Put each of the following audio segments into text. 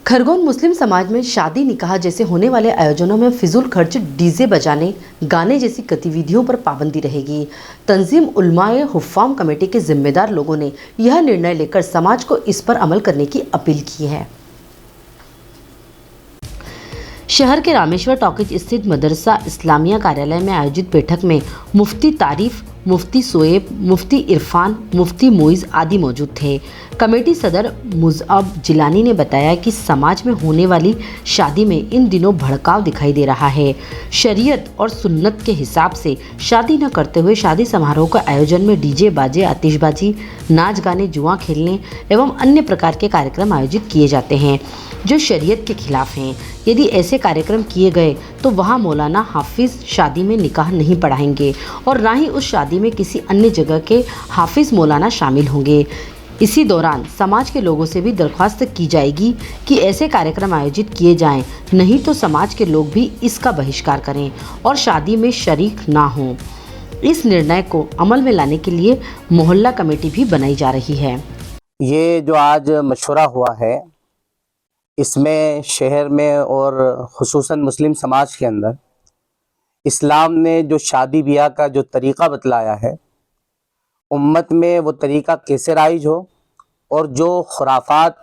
खरगोन मुस्लिम समाज में शादी निकाह जैसे होने वाले आयोजनों में फिजूल खर्च, डीजे बजाने, गाने जैसी गतिविधियों पर पाबंदी रहेगी। तंजीम उलमाए हुफ़ाम कमेटी के जिम्मेदार लोगों ने यह निर्णय लेकर समाज को इस पर अमल करने की अपील की है। शहर के रामेश्वर टॉकीज स्थित मदरसा इस्लामिया कार्यालय में आयोजित बैठक में मुफ्ती तारीफ, मुफ्ती सोएब, मुफ्ती इरफान, मुफ्ती मोइज़ आदि मौजूद थे। कमेटी सदर मुज़अब जिलानी ने बताया कि समाज में होने वाली शादी में इन दिनों भड़काव दिखाई दे रहा है। शरीयत और सुन्नत के हिसाब से शादी न करते हुए शादी समारोह के आयोजन में डीजे बाजे, आतिशबाजी, नाच गाने, जुआ खेलने एवं अन्य प्रकार के कार्यक्रम आयोजित किए जाते हैं जो शरीयत के खिलाफ हैं। यदि ऐसे कार्यक्रम किए गए तो वहाँ मौलाना हाफिज़ शादी में निकाह नहीं पढ़ाएंगे और ना ही उस शादी में किसी अन्य जगह के हाफिज़ मौलाना शामिल होंगे। इसी दौरान समाज के लोगों से भी दरख्वास्त की जाएगी कि ऐसे कार्यक्रम आयोजित किए जाएं, नहीं तो समाज के लोग भी इसका बहिष्कार करें और शादी में शरीक ना हों। इस निर्णय को अमल में लाने के लिए मोहल्ला कमेटी भी बनाई जा रही है। ये जो आज मशवरा हुआ है, इसमें शहर में और खुसूसन मुस्लिम समाज के अंदर इस्लाम ने जो शादी ब्याह का जो तरीक़ा बतलाया है, उम्मत में वो तरीक़ा कैसे राइज हो और जो खुराफात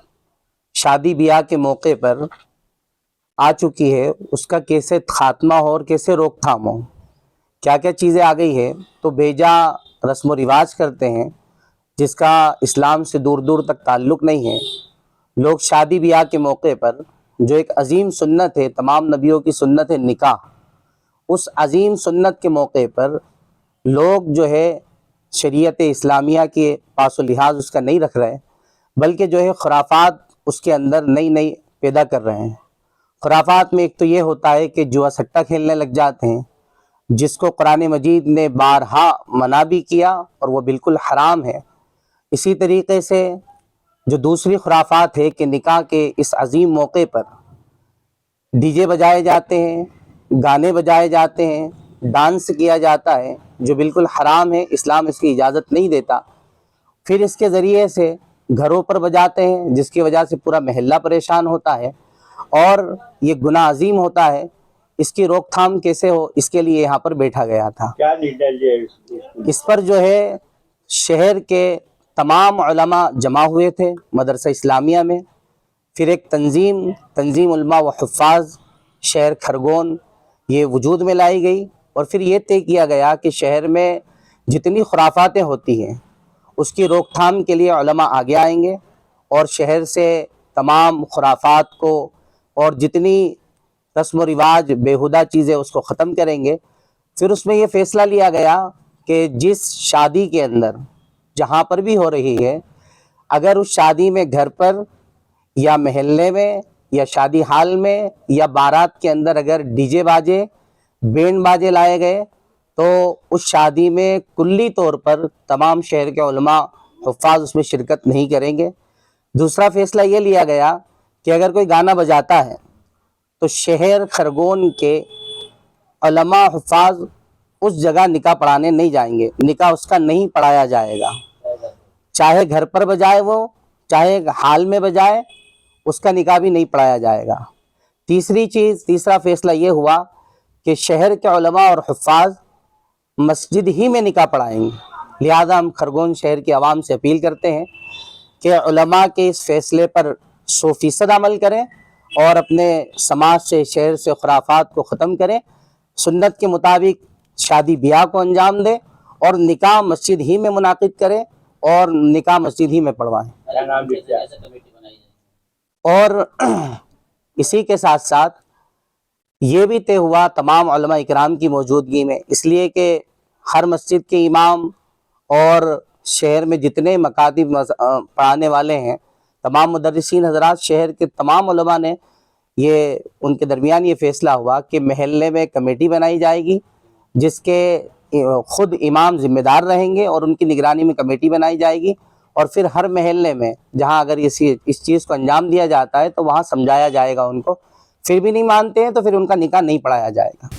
शादी ब्याह के मौके पर आ चुकी है उसका कैसे ख़ात्मा हो और कैसे रोकथाम हो। क्या क्या चीज़ें आ गई है तो बेजा रस्म व रिवाज करते हैं जिसका इस्लाम से दूर दूर तक ताल्लुक़ नहीं है। लोग शादी ब्याह के मौके पर जो एक अजीम सुन्नत है, तमाम नबियों की सुन्नत है निकाह, उस अजीम सुन्नत के मौके पर लोग जो है शरीयत इस्लामिया के पासो लिहाज उसका नहीं रख रहे, बल्कि जो है खुराफात उसके अंदर नई नई पैदा कर रहे हैं। खुराफात में एक तो ये होता है कि जुआ सट्टा खेलने लग जाते हैं, जिसको कुरान मजीद ने बारहा मना भी किया और वो बिल्कुल हराम है। इसी तरीके से जो दूसरी खुराफात है कि निकाह के इस अजीम मौके पर डीजे बजाए जाते हैं, गाने बजाए जाते हैं, डांस किया जाता है जो बिल्कुल हराम है, इस्लाम इसकी इजाज़त नहीं देता। फिर इसके ज़रिए से घरों पर बजाते हैं जिसकी वजह से पूरा महल्ला परेशान होता है और ये गुनाह अजीम होता है। इसकी रोकथाम कैसे हो, इसके लिए यहाँ पर बैठा गया था। क्या निर्णय इस पर जो है शहर के तमाम उलमा जमा हुए थे मदरसा इस्लामिया में। फिर एक तंजीम उलमा व हुफ़ाज़ शहर खरगोन ये वजूद में लाई गई और फिर ये तय किया गया कि शहर में जितनी खुराफातें होती हैं उसकी रोकथाम के लिए उलमा आगे आएंगे और शहर से तमाम खुराफात को और जितनी रस्म व रिवाज बेहुदा चीज़ें उसको ख़त्म करेंगे। फिर उसमें ये फ़ैसला लिया गया कि जिस शादी के अंदर जहाँ पर भी हो रही है, अगर उस शादी में घर पर या महल्ले में या शादी हाल में या बारात के अंदर अगर डीजे बाजे, बैंड बाजे लाए गए तो उस शादी में कुल्ली तौर पर तमाम शहर के उलमा हुफ़ाज़ उसमें शिरकत नहीं करेंगे। दूसरा फ़ैसला ये लिया गया कि अगर कोई गाना बजाता है तो शहर खरगोन के उलमा हुफ़ाज़ उस जगह निकाह पढ़ाने नहीं जाएंगे, निकाह उसका नहीं पढ़ाया जाएगा। चाहे घर पर बजाए वो, चाहे हाल में बजाए, उसका निकाह भी नहीं पढ़ाया जाएगा। तीसरा फ़ैसला ये हुआ कि शहर के उलमा और हुफ़ाज़ मस्जिद ही में निकाह पढ़ाएंगे। लिहाजा हम खरगोन शहर की आवाम से अपील करते हैं कि उलमा के इस फ़ैसले पर 100% अमल करें और अपने समाज से, शहर से खुराफात को ख़त्म करें, सुन्नत के मुताबिक शादी ब्याह को अंजाम दें और निकाह मस्जिद ही में मुनाकिद करें और निकाह मस्जिद ही में पढ़वाएं। और इसी के साथ साथ ये भी तय हुआ तमाम उलमा इकराम की मौजूदगी में, इसलिए कि हर मस्जिद के इमाम और शहर में जितने मकातिब पढ़ाने वाले हैं, तमाम मुदर्रिसीन हज़रात, शहर के तमाम उलमा ने ये उनके दरमियान ये फ़ैसला हुआ कि महल्ले में कमेटी बनाई जाएगी जिसके ख़ुद इमाम ज़िम्मेदार रहेंगे और उनकी निगरानी में कमेटी बनाई जाएगी और फिर हर महल्ले में जहां अगर इस चीज़ को अंजाम दिया जाता है तो वहां समझाया जाएगा उनको। फिर भी नहीं मानते हैं तो फिर उनका निकाह नहीं पढ़ाया जाएगा।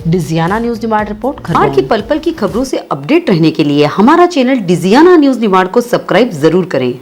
Digiana news Nimar report. खरगोन की पल पल की खबरों से अपडेट रहने के लिए हमारा चैनल डिजियाना न्यूज़ निमाड़ को सब्सक्राइब जरूर करें।